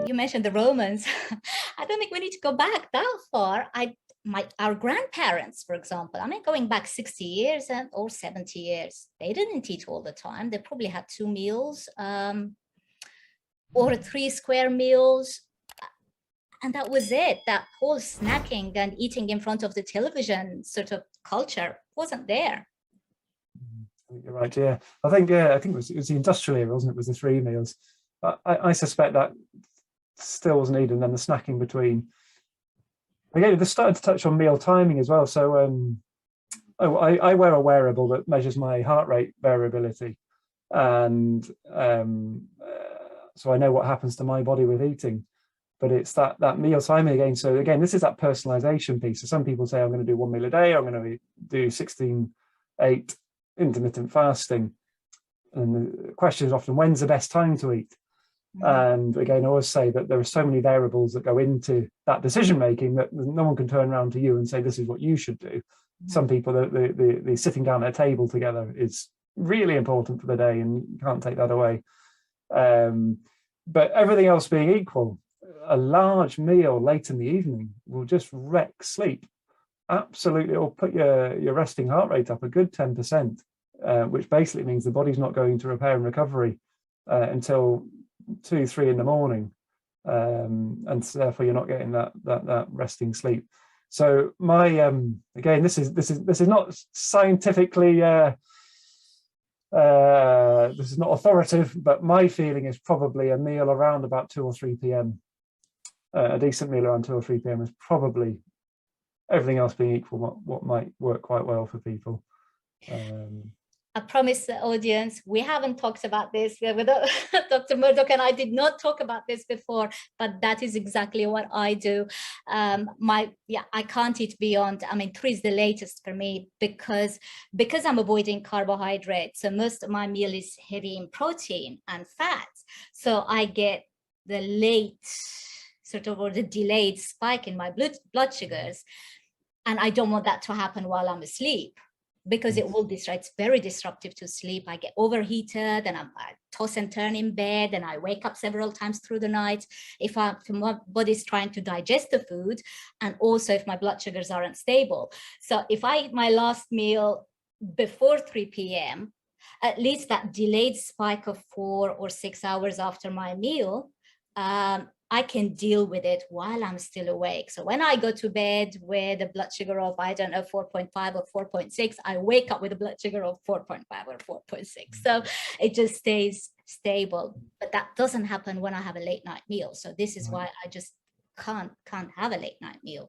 You mentioned the Romans. I don't think we need to go back that far. Our grandparents, for example, I mean, going back 60 years or 70 years, they didn't eat all the time. They probably had 2 meals or 3 square meals. And that was it. That whole snacking and eating in front of the television sort of culture wasn't there. You're right. Yeah, I think it was the industrial era, wasn't it? It was the 3 meals. I suspect that still was needed, and then the snacking between. Again, they're starting to touch on meal timing as well. So I wear a wearable that measures my heart rate variability, and so I know what happens to my body with eating. But it's that meal timing again. So again, this is that personalization piece. So some people say, I'm going to do 1 meal a day, I'm going to do 16/8 intermittent fasting. And the question is often, when's the best time to eat? And again, I always say that there are so many variables that go into that decision making that no one can turn around to you and say, this is what you should do. Some people, the sitting down at a table together is really important for the day, and you can't take that away. But everything else being equal, a large meal late in the evening will just wreck sleep. Absolutely, it'll put your resting heart rate up a good 10%, which basically means the body's not going to repair and recovery until 2-3 in the morning, and so therefore you're not getting that resting sleep. So my again, this is not scientifically this is not authoritative, but my feeling is probably a meal around about 2 or 3 p.m. A decent meal around 2 or 3 p.m. is probably, everything else being equal, what might work quite well for people. I promise the audience, we haven't talked about this. Dr. Murdoch and I did not talk about this before, but that is exactly what I do. I can't eat beyond, 3 is the latest for me because I'm avoiding carbohydrates. So most of my meal is heavy in protein and fat. So I get the late or the delayed spike in my blood sugars. And I don't want that to happen while I'm asleep, because it will disrupt. It's very disruptive to sleep. I get overheated, and I toss and turn in bed, and I wake up several times through the night if my body's trying to digest the food, and also if my blood sugars aren't stable. So if I eat my last meal before 3 p.m., at least that delayed spike of 4 or 6 hours after my meal, I can deal with it while I'm still awake. So when I go to bed with a blood sugar of, 4.5 or 4.6, I wake up with a blood sugar of 4.5 or 4.6. So it just stays stable. But that doesn't happen when I have a late night meal. So this is why I just can't have a late night meal.